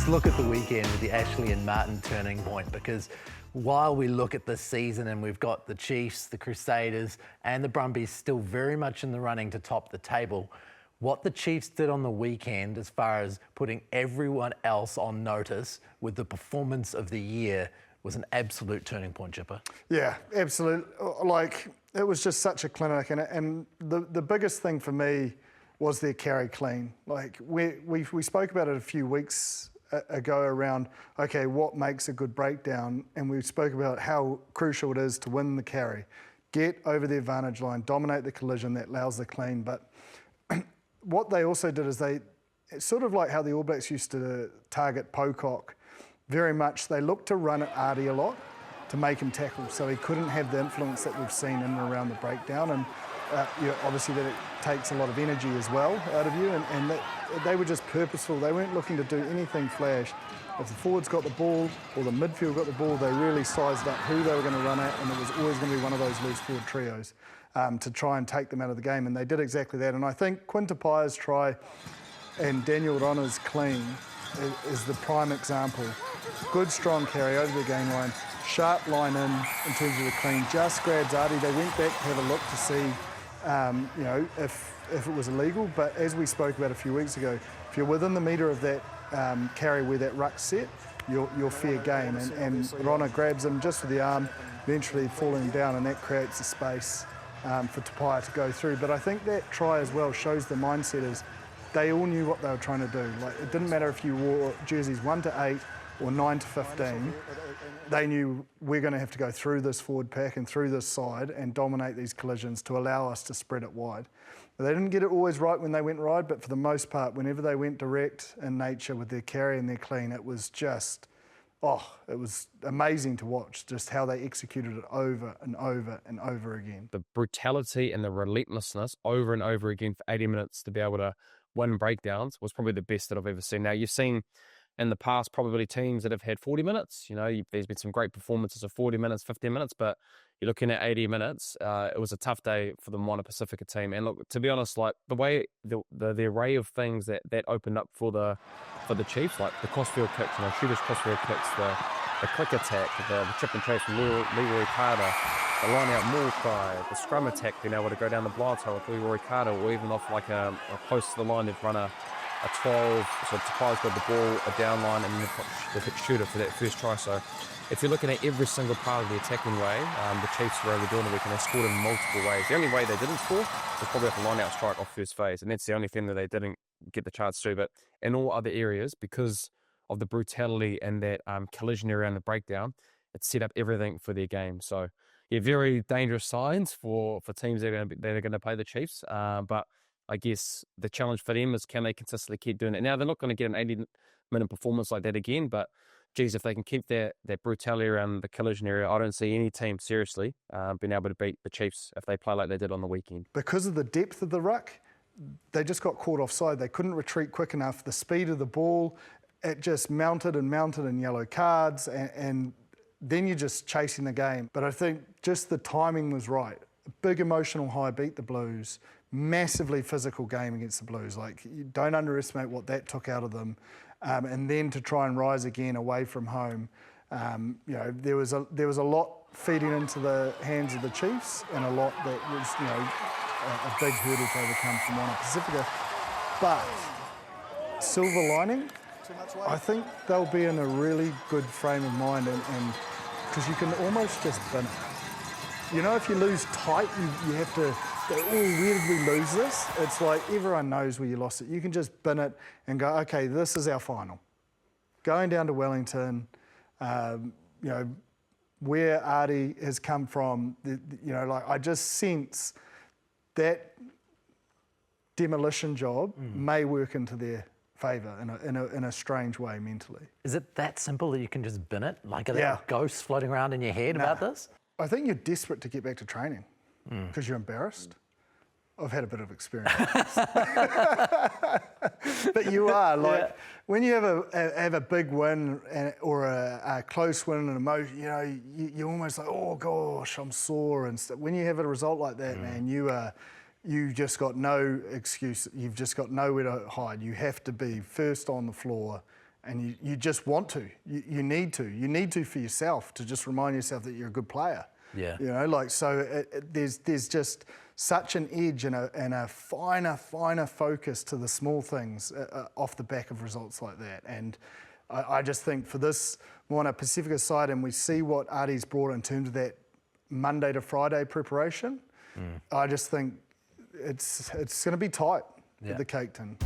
Let's look at the weekend with the Ashley and Martin turning point, because while we look at this season and we've got the Chiefs, the Crusaders and the Brumbies still very much in the running to top the table, what the Chiefs did on the weekend as far as putting everyone else on notice with the performance of the year was an absolute turning point, Chipper. Yeah, absolutely. Like, it was just such a clinic, and the biggest thing for me was their carry clean. Like, we spoke about it a few weeks ago around, okay, what makes a good breakdown, and we spoke about how crucial it is to win the carry, get over the advantage line, dominate the collision that allows the clean. But what they also did is it's sort of like how the All Blacks used to target Pocock. Very much, they looked to run at Artie a lot to make him tackle, so he couldn't have the influence that we've seen in and around the breakdown. And obviously that it takes a lot of energy as well out of you, and they were just purposeful. They weren't looking to do anything flash. If the forwards got the ball or the midfield got the ball, they really sized up who they were going to run at, and it was always going to be one of those loose forward trios to try and take them out of the game, and they did exactly that. And I think Quinta Pia's try and Daniel Rona's clean is the prime example. Good, strong carry over the game line, sharp line in terms of the clean, just grabs Artie. They went back to have a look to see if it was illegal, but as we spoke about a few weeks ago, if you're within the metre of that carry where that ruck's set, you're fair game, and Rona grabs him just with the arm, eventually falling down, and that creates a space for Tapia to go through. But I think that try as well shows the mindset is they all knew what they were trying to do. Like, it didn't matter if you wore jerseys 1 to 8 or 9 to 15, they knew we're going to have to go through this forward pack and through this side and dominate these collisions to allow us to spread it wide. But they didn't get it always right when they went wide, but for the most part, whenever they went direct in nature with their carry and their clean, it was just, it was amazing to watch just how they executed it over and over and over again. The brutality and the relentlessness over and over again for 80 minutes to be able to win breakdowns was probably the best that I've ever seen. Now, you've seen in the past probably teams that have had 40 minutes. You know, there's been some great performances of 40 minutes, 15 minutes, but you're looking at 80 minutes. It was a tough day for the Moana Pasifika team. And look, to be honest, like the way the array of things that opened up for the Chiefs, like the crossfield kicks, shooters crossfield kicks, the quick attack, the chip and chase from Leroy Carter, the line out maul try, the scrum attack, being able to go down the blind hole with Leroy Carter, or even off like a close to the line, they've run a 12, so Tapia's got the ball, a down line, and then they've hit shooter for that first try. So if you're looking at every single part of the attacking way, the Chiefs were able to do it, and they scored in multiple ways. The only way they didn't score was probably off a line out strike off first phase, and that's the only thing that they didn't get the chance to. But in all other areas, because of the brutality and that collision around the breakdown, it set up everything for their game. So yeah, very dangerous signs for teams that are going to play the Chiefs. But I guess the challenge for them is, can they consistently keep doing it? Now, they're not going to get an 80-minute performance like that again, but geez, if they can keep that brutality around the collision area, I don't see any team seriously being able to beat the Chiefs if they play like they did on the weekend. Because of the depth of the ruck, they just got caught offside. They couldn't retreat quick enough. The speed of the ball, it just mounted in yellow cards, and then you're just chasing the game. But I think just the timing was right. A big emotional high beat the Blues. Massively physical game against the Blues. Like, you don't underestimate what that took out of them. And then to try and rise again away from home, there was a lot feeding into the hands of the Chiefs, and a lot that was, a big hurdle to overcome from Moana Pasifika. But silver lining, I think they'll be in a really good frame of mind, and because you can almost just bin it. If you lose tight, you have to go, where did we lose this? It's like everyone knows where you lost it. You can just bin it and go, okay, this is our final. Going down to Wellington, where Artie has come from, I just sense that demolition job may work into their favour in a strange way mentally. Is it that simple that you can just bin it? Like, are there ghosts floating around in your head about this? I think you're desperate to get back to training because you're embarrassed. I've had a bit of experience. But you are, when you have a big win or a close win and emotion, you're almost like, oh gosh, I'm sore and stuff. When you have a result like that, man, you just got no excuse. You've just got nowhere to hide. You have to be first on the floor and you just want to. You need to. You need to for yourself, to just remind yourself that you're a good player. Yeah. You know, like, so there's just such an edge and a finer focus to the small things off the back of results like that. And I just think for this Moana Pasifika side, and we see what Artie's brought in terms of that Monday to Friday preparation, I just think it's going to be tight at the Cake Tin.